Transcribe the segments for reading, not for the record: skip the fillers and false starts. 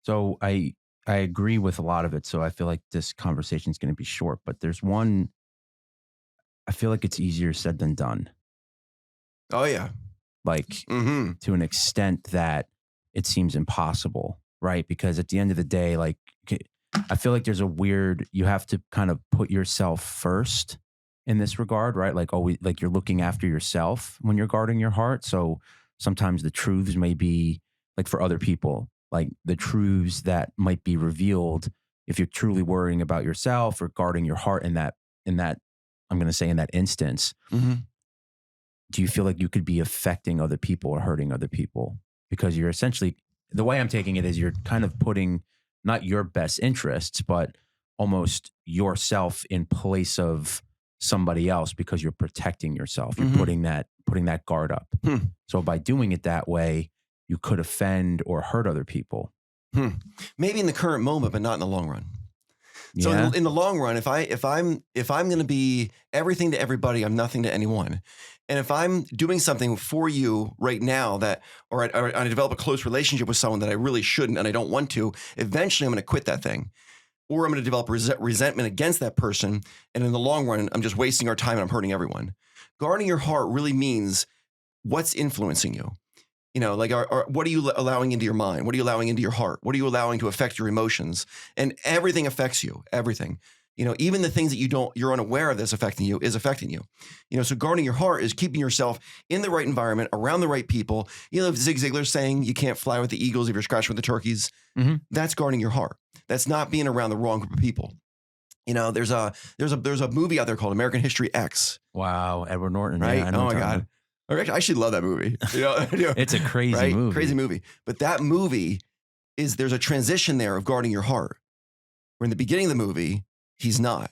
So I agree with a lot of it. So I feel like this conversation is going to be short, but there's one I feel like it's easier said than done. Oh yeah. Like Mm-hmm. to an extent that it seems impossible, right? Because at the end of the day, like I feel like there's a weird you have to kind of put yourself first in this regard, right? Like always like you're looking after yourself when you're guarding your heart. So sometimes the truths may be like for other people, like the truths that might be revealed if you're truly worrying about yourself or guarding your heart in that I'm going to say in that instance, Mm-hmm. do you feel like you could be affecting other people or hurting other people? Because you're essentially, the way I'm taking it is you're kind of putting not your best interests, but almost yourself in place of somebody else because you're protecting yourself. You're Mm-hmm. putting that guard up. Hmm. So by doing it that way, you could offend or hurt other people. Maybe in the current moment, but not in the long run. So Yeah. in the long run, if I'm going to be everything to everybody, I'm nothing to anyone. And if I'm doing something for you right now or I develop a close relationship with someone that I really shouldn't and I don't want to, eventually I'm going to quit that thing. Or I'm going to develop resentment against that person. And in the long run, I'm just wasting our time and I'm hurting everyone. Guarding your heart really means what's influencing you. You know, like what are you allowing into your mind? What are you allowing into your heart? What are you allowing to affect your emotions? And everything affects you, everything. You know, even the things that you're unaware of that's affecting you is affecting you. You know, so guarding your heart is keeping yourself in the right environment, around the right people. You know, Zig Ziglar's saying you can't fly with the eagles if you're scratching with the turkeys. Mm-hmm. That's guarding your heart. That's not being around the wrong group of people. You know, there's a movie out there called American History X. Wow. Edward Norton. Right? Yeah, I know Oh what my you're talking God. I actually love that movie. You know, It's a crazy right? movie. Crazy movie. But that movie there's a transition there of guarding your heart. Where in the beginning of the movie, he's not.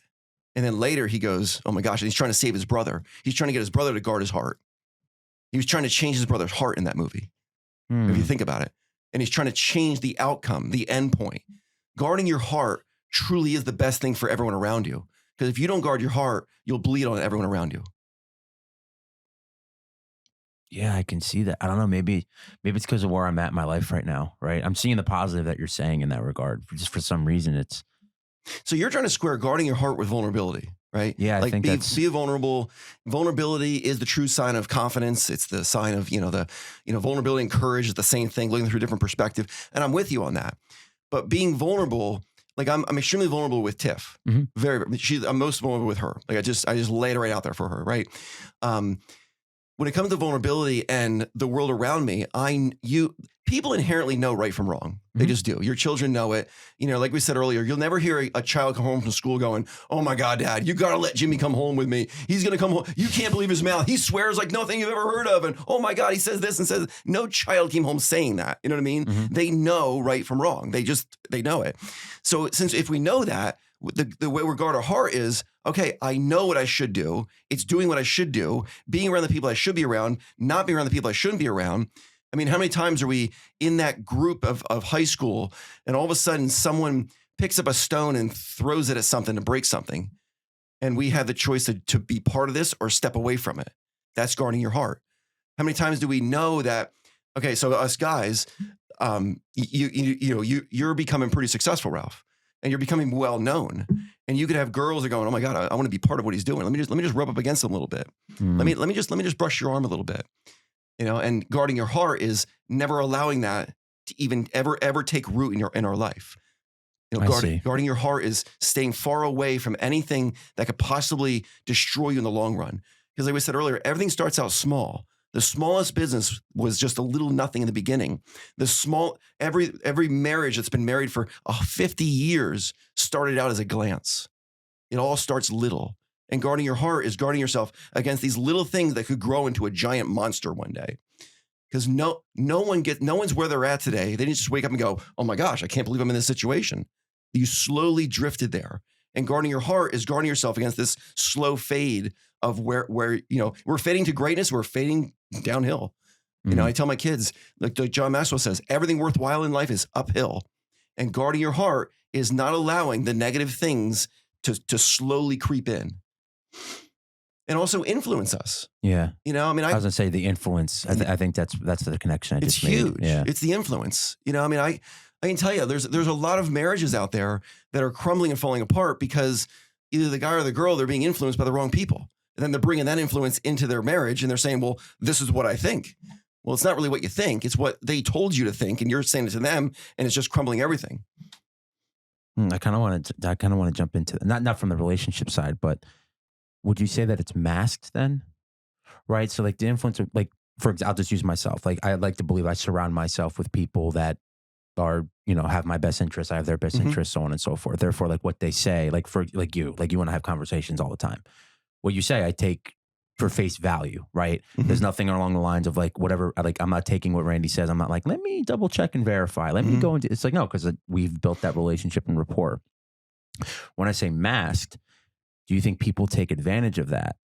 And then later he goes, oh my gosh, and he's trying to save his brother. He's trying to get his brother to guard his heart. He was trying to change his brother's heart in that movie. If you think about it. And he's trying to change the outcome, the end point. Guarding your heart truly is the best thing for everyone around you. Because if you don't guard your heart, you'll bleed on everyone around you. Yeah, I can see that. I don't know. Maybe it's because of where I'm at in my life right now. Right, I'm seeing the positive that you're saying in that regard. Just for some reason, it's So you're trying to square guarding your heart with vulnerability, right? Yeah, I like think that's be vulnerable. Vulnerability is the true sign of confidence. It's the sign of vulnerability and courage is the same thing. Looking through a different perspective, and I'm with you on that. But being vulnerable, like I'm extremely vulnerable with Tiff. Mhm. I'm most vulnerable with her. Like I just lay it right out there for her, right? When it comes to vulnerability and the world around me, people inherently know right from wrong. They Mhm. just do. Your children know it. You know, like we said earlier, you'll never hear a child come home from school going, "Oh my God, Dad, you got to let Jimmy come home with me. He's going to come home. You can't believe his mouth. He swears like nothing you've ever heard of. And oh my God, he says this and says." No child came home saying that. You know what I mean? Mhm. They know right from wrong. They know it. So if we know that, the way we guard our heart is, okay, I know what I should do. It's doing what I should do, being around the people I should be around, not being around the people I shouldn't be around. I mean, how many times are we in that group of high school and all of a sudden someone picks up a stone and throws it at something to break something? And we have the choice to be part of this or step away from it. That's guarding your heart. How many times do we know that, okay, so us guys, you're becoming pretty successful, Ralph. And you're becoming well known, and you could have girls that are going, "Oh my God, I want to be part of what he's doing. Let me just rub up against him a little bit. Mm. Let me just brush your arm a little bit." You know, and guarding your heart is never allowing that to even ever take root in our life. You know, I see. guarding your heart is staying far away from anything that could possibly destroy you in the long run. Because like we said earlier, everything starts out small. The smallest business was just a little nothing in the beginning. Every marriage that's been married for 50 years started out as a glance. It all starts little. And guarding your heart is guarding yourself against these little things that could grow into a giant monster one day. Because no one's where they're at today. They didn't just wake up and go, "Oh my gosh, I can't believe I'm in this situation." You slowly drifted there. And guarding your heart is guarding yourself against this slow fade of where we're fading to greatness, we're fading downhill. You know, I tell my kids, like John Maxwell says, everything worthwhile in life is uphill. And guarding your heart is not allowing the negative things to slowly creep in and also influence us. Yeah. You know, I mean, I was gonna say the influence. I think that's the connection I it's just made. huge. Yeah. It's the influence. You know, I mean, I can tell you, there's a lot of marriages out there that are crumbling and falling apart because either the guy or the girl, they're being influenced by the wrong people. And then they're bringing that influence into their marriage and they're saying, well, this is what I think. Well, it's not really what you think. It's what they told you to think. And you're saying it to them and it's just crumbling everything. I kind of want to jump into not from the relationship side, but would you say that it's masked then? Right. So like the influencer, like for example, I'll just use myself. Like I like to believe I surround myself with people that are, have my best interests. I have their best interests, so on and so forth. Therefore, like what they say, like you and I have conversations all the time. What you say, I take for face value, right? There's nothing along the lines of like whatever, like I'm not taking what Randy says. I'm not like, let me double check and verify. Let me go into, it's like, no, because we've built that relationship and rapport. When I say masked, do you think people take advantage of that?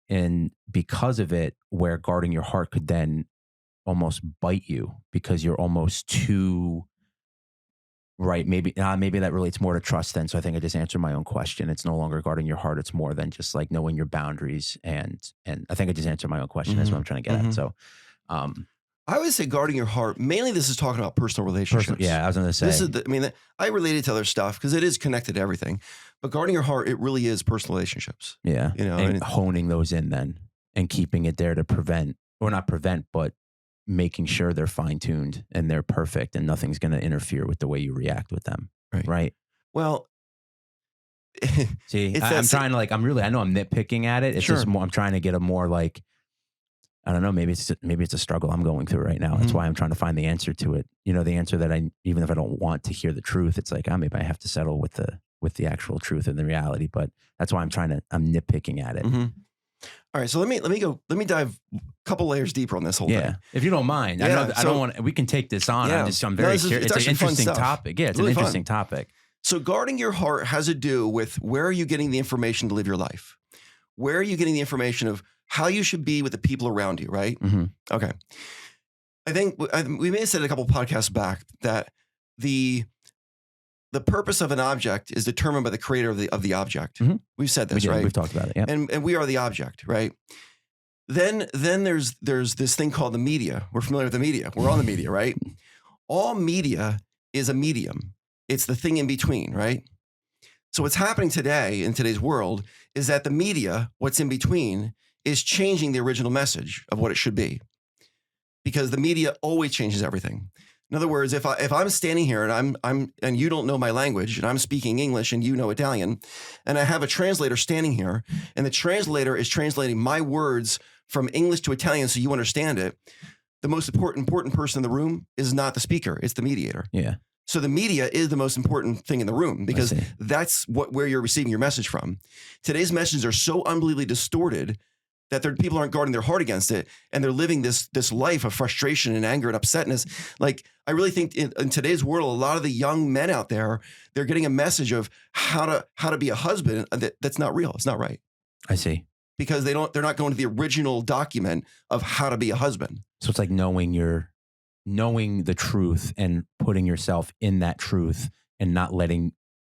And because of it, where guarding your heart could then almost bite you because you're almost too, right? Maybe that relates more to trust then. So I think I just answered my own question. It's no longer guarding your heart. It's more than just like knowing your boundaries. And I think I just answered my own question. That's what I'm trying to get at. So, I would say guarding your heart. Mainly, this is talking about personal relationships. Yeah, I was going to say. This is I relate it to other stuff because it is connected to everything. But guarding your heart, it really is personal relationships. Yeah, and honing those in then and keeping it there to prevent, or not prevent, but making sure they're fine tuned and they're perfect and nothing's going to interfere with the way you react with them. Right. Well, see, I'm trying to like, I know I'm nitpicking at it. It's just more, I'm trying to get a more like, I don't know, maybe it's a struggle I'm going through right now. That's why I'm trying to find the answer to it. The answer that even if I don't want to hear the truth, it's like, maybe I have to settle with the actual truth and the reality. But that's why I'm nitpicking at it. All right. So let me dive a couple layers deeper on this whole thing. If you don't mind. Yeah, I don't want, we can take this on. Yeah. I'm very curious. It's an interesting stuff. topic. Yeah. It's really an interesting fun. topic. So guarding your heart has to do with where are you getting the information to live your life? Where are you getting the information of how you should be with the people around you, right? Okay. I think we may have said a couple podcasts back that the purpose of an object is determined by the creator of the object. We've said this, right? We've talked about it, yeah. And we are the object, right? Then there's this thing called the media. We're familiar with the media. We're on the media, right? All media is a medium. It's the thing in between, right? So what's happening today in today's world is that the media, what's in between, is changing the original message of what it should be, because the media always changes everything. In other words, if I'm standing here and and you don't know my language and I'm speaking English and you know Italian, and I have a translator standing here and the translator is translating my words from English to Italian so you understand it, the most important person in the room is not the speaker, it's the mediator. Yeah. So the media is the most important thing in the room because that's where you're receiving your message from. Today's messages are so unbelievably distorted that people aren't guarding their heart against it, and they're living this life of frustration and anger and upsetness. Like, I really think in today's world, a lot of the young men out there, they're getting a message of how to be a husband that's not real. It's not right. I see. Because they're not going to the original document of how to be a husband. So it's like knowing the truth and putting yourself in that truth and not letting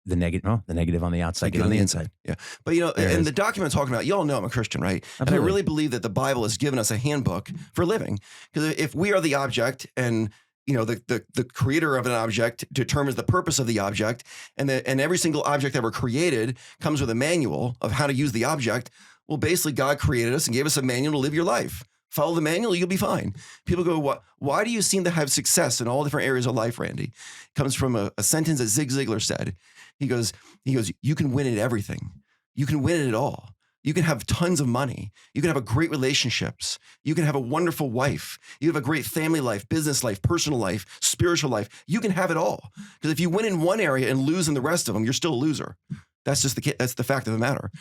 the negative on the outside get on the inside. Yeah. But and the document I'm talking about, you all know I'm a Christian, right? Absolutely. And I really believe that the Bible has given us a handbook for living. Because if we are the object and the creator of an object determines the purpose of the object, and every single object ever created comes with a manual of how to use the object, well, basically God created us and gave us a manual to live your life. Follow the manual, you'll be fine. People go, why do you seem to have success in all different areas of life, Randy? It comes from a sentence that Zig Ziglar said. He goes, you can win at everything. You can win at it all. You can have tons of money. You can have great relationships. You can have a wonderful wife. You have a great family life, business life, personal life, spiritual life. You can have it all. Because if you win in one area and lose in the rest of them, you're still a loser. That's the fact of the matter.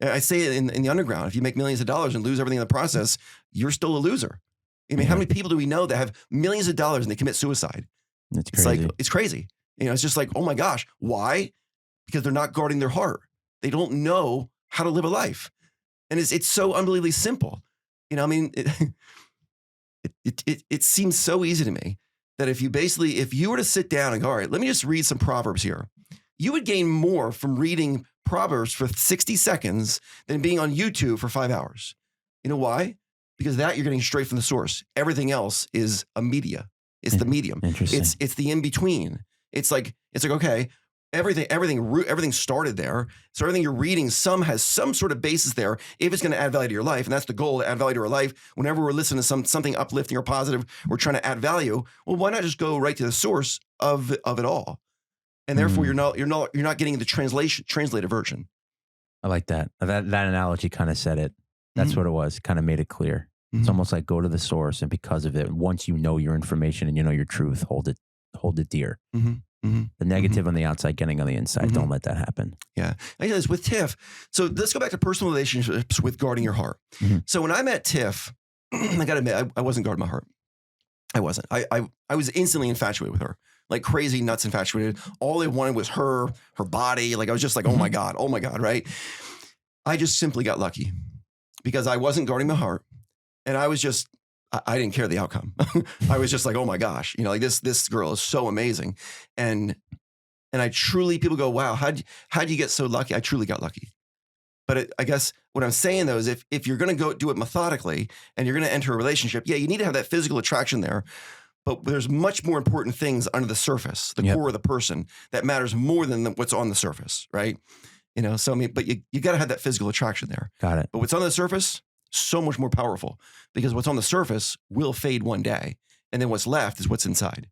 I say it in the underground. If you make millions of dollars and lose everything in the process, you're still a loser. I mean, how many people do we know that have millions of dollars and they commit suicide? It's crazy. It's crazy. It's just like, oh my gosh, why? Because they're not guarding their heart. They don't know how to live a life. And it's so unbelievably simple. It seems so easy to me that if you were to sit down and go, all right, let me just read some Proverbs here, you would gain more from reading Proverbs for 60 seconds than being on YouTube for 5 hours. You know why? Because that you're getting straight from the source. Everything else is a media. It's the medium. Interesting. It's the in-between. It's like, okay, everything started there. So everything you're reading has some sort of basis there if it's going to add value to your life. And that's the goal, to add value to our life. Whenever we're listening to something uplifting or positive, we're trying to add value. Well, why not just go right to the source of it all? And therefore you're not getting the translated version. I like that. That analogy kind of said it. That's what it was. Kind of made it clear. It's almost like go to the source, and because of it, once you know your information and you know your truth, hold it dear. The negative on the outside, getting on the inside. Don't let that happen. Yeah. I guess with Tiff. So let's go back to personal relationships with guarding your heart. So when I met Tiff, I got to admit, I wasn't guarding my heart. I wasn't. I was instantly infatuated with her, like crazy nuts infatuated. All I wanted was her body. Like I was just like, oh my God, right? I just simply got lucky because I wasn't guarding my heart. And I was just, I didn't care the outcome. I was just like, oh my gosh, like this girl is so amazing. And I truly, people go, wow, how'd you get so lucky? I truly got lucky. But I guess what I'm saying though is if you're going to go do it methodically and you're going to enter a relationship, yeah, you need to have that physical attraction there. But there's much more important things under the surface, the core of the person that matters more than what's on the surface, right? So I mean, but you got to have that physical attraction there. Got it. But what's on the surface, so much more powerful because what's on the surface will fade one day. And then what's left is what's inside.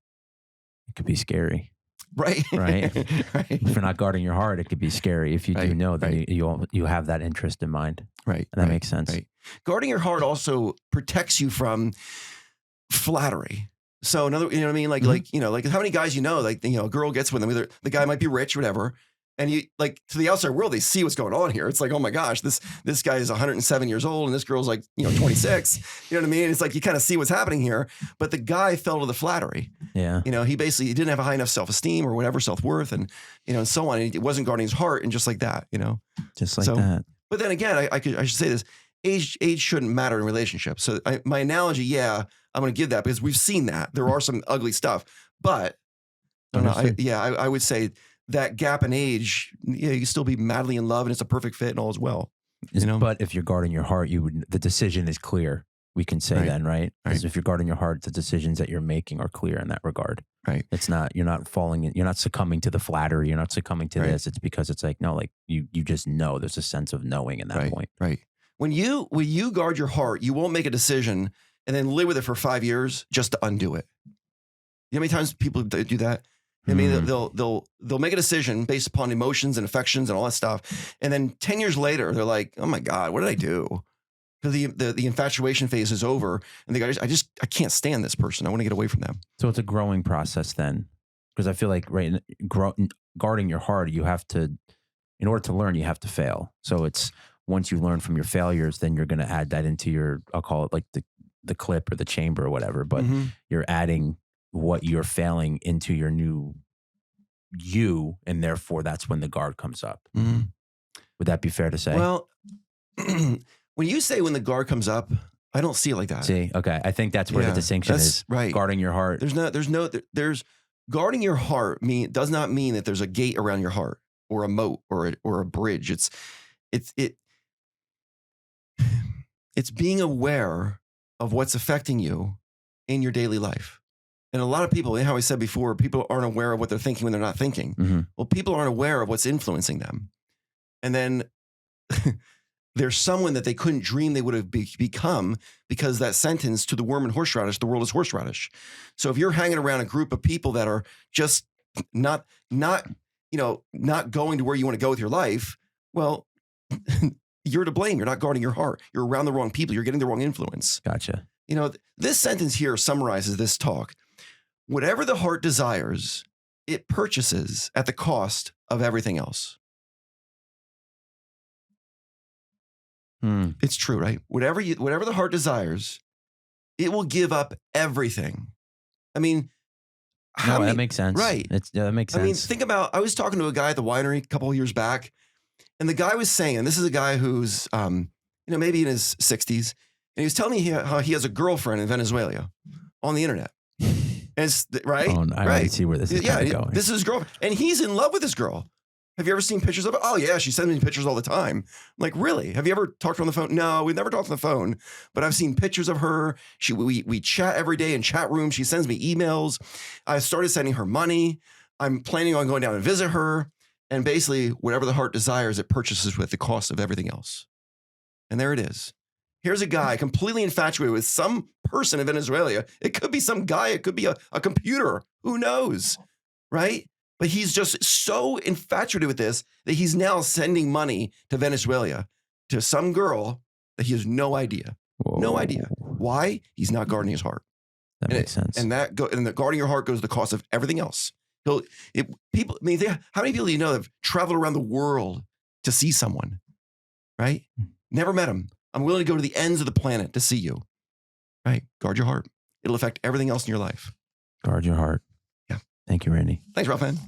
It could be scary. Right. Right. Right. If you're not guarding your heart, it could be scary. If you do know, then you have that interest in mind. Right. And that makes sense. Right. Guarding your heart also protects you from flattery. So another, you know what I mean? Like how many guys, like, a girl gets with them, either the guy might be rich, whatever. And you like to the outside world, they see what's going on here. It's like, oh my gosh, this guy is 107 years old and this girl's like, 26. You know what I mean? It's like you kind of see what's happening here. But the guy fell to the flattery. Yeah. He didn't have a high enough self-esteem or whatever, self-worth and and so on. And it wasn't guarding his heart and just like that, Just like that. But then again, I should say this. Age shouldn't matter in relationships. So my analogy, I'm going to give that because we've seen that. There are some ugly stuff. But I would say that gap in age, you can still be madly in love and it's a perfect fit and all is well. But if you're guarding your heart, the decision is clear. We can say then, right? Because if you're guarding your heart, the decisions that you're making are clear in that regard. Right. It's not, you're not you're not succumbing to the flattery. You're not succumbing to this. It's because it's like, no, like you just know there's a sense of knowing in that point. Right. When you guard your heart, you won't make a decision and then live with it for 5 years just to undo it. You know how many times people do that? I mean, they'll make a decision based upon emotions and affections and all that stuff. And then 10 years later, they're like, oh my God, what did I do? Because the infatuation phase is over. And they go, I can't stand this person. I want to get away from them. So it's a growing process then. Because I feel like guarding your heart, you have to, in order to learn, you have to fail. So it's once you learn from your failures, then you're going to add that into your, I'll call it like the clip or the chamber or whatever. But you're adding what you're failing into your new you, and therefore that's when the guard comes up. Would that be fair to say? Well, when you say when the guard comes up, I don't see it like that. See, okay. I think that's where the distinction is. Right. Guarding your heart. There's guarding your heart does not mean that there's a gate around your heart or a moat or a bridge. It's being aware of what's affecting you in your daily life. And a lot of people, how I said before, people aren't aware of what they're thinking when they're not thinking. Well, people aren't aware of what's influencing them. And then there's someone that they couldn't dream they would have become because that sentence, to the worm and horseradish, the world is horseradish. So if you're hanging around a group of people that are just not going to where you want to go with your life, well, you're to blame. You're not guarding your heart. You're around the wrong people. You're getting the wrong influence. Gotcha. This sentence here summarizes this talk. Whatever the heart desires, it purchases at the cost of everything else. It's true, right? Whatever the heart desires, it will give up everything. I mean, that makes sense. Right. That makes sense. I mean, think about, I was talking to a guy at the winery a couple of years back, and the guy was saying, and this is a guy who's, maybe in his 60s, and he was telling me how he has a girlfriend in Venezuela on the internet. Right? Oh, I already see where this is going. This is his girlfriend. And he's in love with this girl. Have you ever seen pictures of it? Oh, yeah. She sends me pictures all the time. I'm like, really? Have you ever talked to her on the phone? No, we've never talked on the phone. But I've seen pictures of her. We chat every day in chat rooms. She sends me emails. I started sending her money. I'm planning on going down and visit her. And basically, whatever the heart desires, it purchases with the cost of everything else. And there it is. Here's a guy completely infatuated with some person in Venezuela. It could be some guy. It could be a computer. Who knows, right? But he's just so infatuated with this that he's now sending money to Venezuela to some girl that he has no idea. Whoa. No idea. Why? He's not guarding his heart. That makes sense. And the guarding your heart goes to the cost of everything else. How many people do you know that have traveled around the world to see someone, right? Never met him. I'm willing to go to the ends of the planet to see you, right? Guard your heart. It'll affect everything else in your life. Guard your heart. Yeah. Thank you, Randy. Thanks, Ralph, man.